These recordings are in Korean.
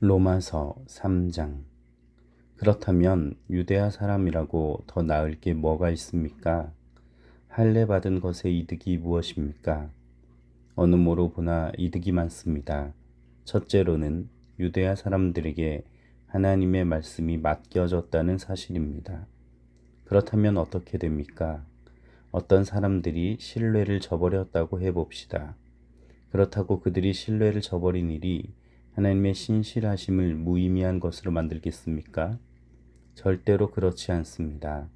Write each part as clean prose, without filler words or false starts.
로마서 3장. 그렇다면 유대아 사람이라고 더 나을 게 뭐가 있습니까? 할례 받은 것의 이득이 무엇입니까? 어느 모로 보나 이득이 많습니다. 첫째로는 유대아 사람들에게 하나님의 말씀이 맡겨졌다는 사실입니다. 그렇다면 어떻게 됩니까? 어떤 사람들이 신뢰를 저버렸다고 해봅시다. 그렇다고 그들이 신뢰를 저버린 일이 하나님의 신실하심을 무의미한 것으로 만들겠습니까? 절대로 그렇지 않습니다.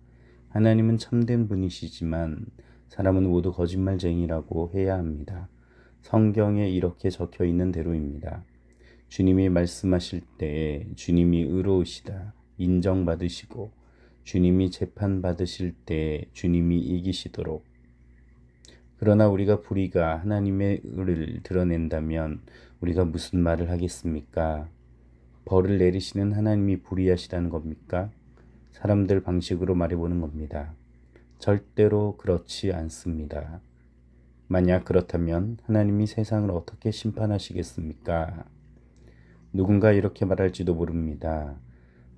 하나님은 참된 분이시지만 사람은 모두 거짓말쟁이라고 해야 합니다. 성경에 이렇게 적혀 있는 대로입니다. 주님이 말씀하실 때에 주님이 의로우시다 인정받으시고 주님이 재판받으실 때에 주님이 이기시도록. 그러나 우리가 불의가 하나님의 의를 드러낸다면 우리가 무슨 말을 하겠습니까? 벌을 내리시는 하나님이 불의하시다는 겁니까? 사람들 방식으로 말해보는 겁니다. 절대로 그렇지 않습니다. 만약 그렇다면 하나님이 세상을 어떻게 심판하시겠습니까? 누군가 이렇게 말할지도 모릅니다.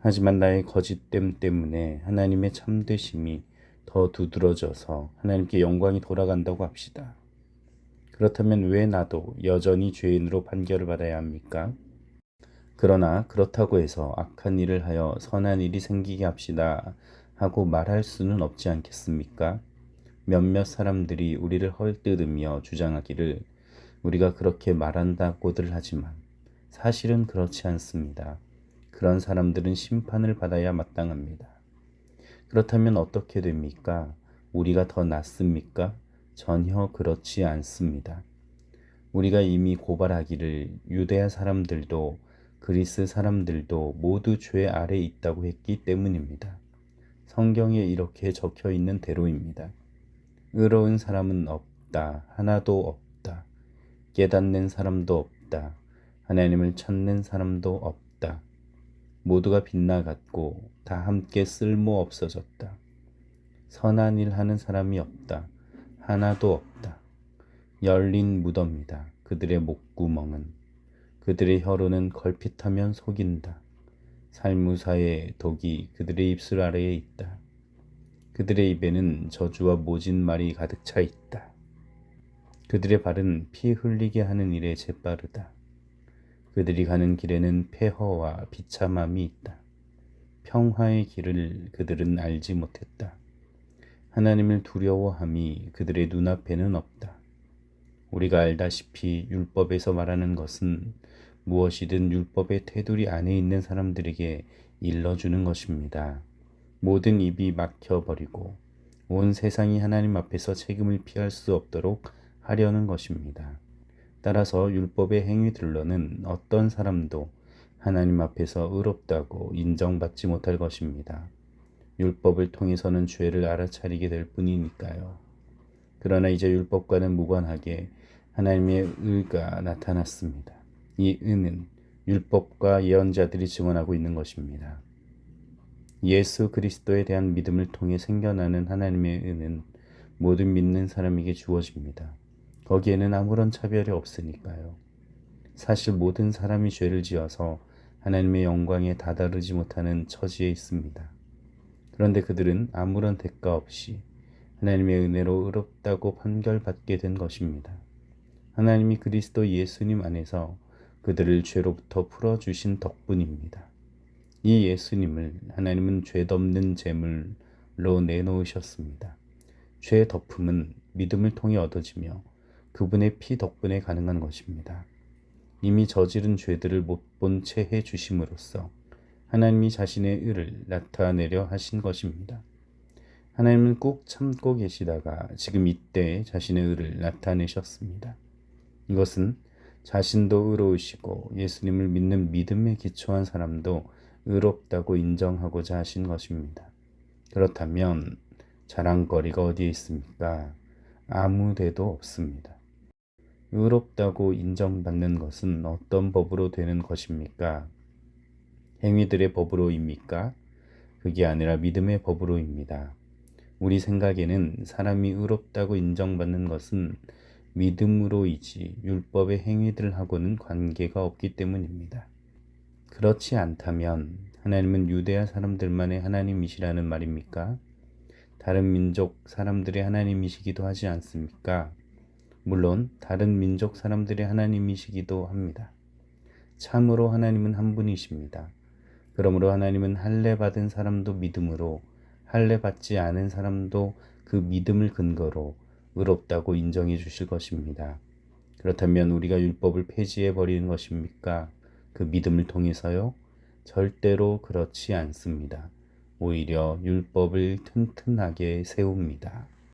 하지만 나의 거짓됨 때문에 하나님의 참되심이 더 두드러져서 하나님께 영광이 돌아간다고 합시다. 그렇다면 왜 나도 여전히 죄인으로 판결을 받아야 합니까? 그러나 그렇다고 해서 악한 일을 하여 선한 일이 생기게 합시다 하고 말할 수는 없지 않겠습니까? 몇몇 사람들이 우리를 헐뜯으며 주장하기를 우리가 그렇게 말한다고들 하지만 사실은 그렇지 않습니다. 그런 사람들은 심판을 받아야 마땅합니다. 그렇다면 어떻게 됩니까? 우리가 더 낫습니까? 전혀 그렇지 않습니다. 우리가 이미 고발하기를 유대야 사람들도 그리스 사람들도 모두 죄 아래 있다고 했기 때문입니다. 성경에 이렇게 적혀 있는 대로입니다. 의로운 사람은 없다. 하나도 없다. 깨닫는 사람도 없다. 하나님을 찾는 사람도 없다. 모두가 빗나갔고 다 함께 쓸모 없어졌다. 선한 일 하는 사람이 없다. 하나도 없다. 열린 무덤이다. 그들의 목구멍은. 그들의 혀로는 걸핏하면 속인다. 살무사의 독이 그들의 입술 아래에 있다. 그들의 입에는 저주와 모진 말이 가득 차 있다. 그들의 발은 피 흘리게 하는 일에 재빠르다. 그들이 가는 길에는 폐허와 비참함이 있다. 평화의 길을 그들은 알지 못했다. 하나님을 두려워함이 그들의 눈앞에는 없다. 우리가 알다시피 율법에서 말하는 것은 무엇이든 율법의 테두리 안에 있는 사람들에게 일러주는 것입니다. 모든 입이 막혀버리고 온 세상이 하나님 앞에서 책임을 피할 수 없도록 하려는 것입니다. 따라서 율법의 행위들로는 어떤 사람도 하나님 앞에서 의롭다고 인정받지 못할 것입니다. 율법을 통해서는 죄를 알아차리게 될 뿐이니까요. 그러나 이제 율법과는 무관하게 하나님의 의가 나타났습니다. 이 의는 율법과 예언자들이 증언하고 있는 것입니다. 예수 그리스도에 대한 믿음을 통해 생겨나는 하나님의 의는 모든 믿는 사람에게 주어집니다. 거기에는 아무런 차별이 없으니까요. 사실 모든 사람이 죄를 지어서 하나님의 영광에 다다르지 못하는 처지에 있습니다. 그런데 그들은 아무런 대가 없이 하나님의 은혜로 의롭다고 판결받게 된 것입니다. 하나님이 그리스도 예수님 안에서 그들을 죄로부터 풀어주신 덕분입니다. 이 예수님을 하나님은 죄 덮는 제물로 내놓으셨습니다. 죄의 덮음은 믿음을 통해 얻어지며 그분의 피 덕분에 가능한 것입니다. 이미 저지른 죄들을 못 본 채 해주심으로써 하나님이 자신의 의를 나타내려 하신 것입니다. 하나님은 꾹 참고 계시다가 지금 이때 자신의 의를 나타내셨습니다. 이것은 자신도 의로우시고 예수님을 믿는 믿음에 기초한 사람도 의롭다고 인정하고자 하신 것입니다. 그렇다면 자랑거리가 어디에 있습니까? 아무 데도 없습니다. 의롭다고 인정받는 것은 어떤 법으로 되는 것입니까? 행위들의 법으로입니까? 그게 아니라 믿음의 법으로입니다. 우리 생각에는 사람이 의롭다고 인정받는 것은 믿음으로이지 율법의 행위들하고는 관계가 없기 때문입니다. 그렇지 않다면 하나님은 유대야 사람들만의 하나님이시라는 말입니까? 다른 민족 사람들의 하나님이시기도 하지 않습니까? 물론 다른 민족 사람들의 하나님이시기도 합니다. 참으로 하나님은 한 분이십니다. 그러므로 하나님은 할례 받은 사람도 믿음으로, 할례 받지 않은 사람도 그 믿음을 근거로 의롭다고 인정해 주실 것입니다. 그렇다면 우리가 율법을 폐지해 버리는 것입니까? 그 믿음을 통해서요? 절대로 그렇지 않습니다. 오히려 율법을 튼튼하게 세웁니다.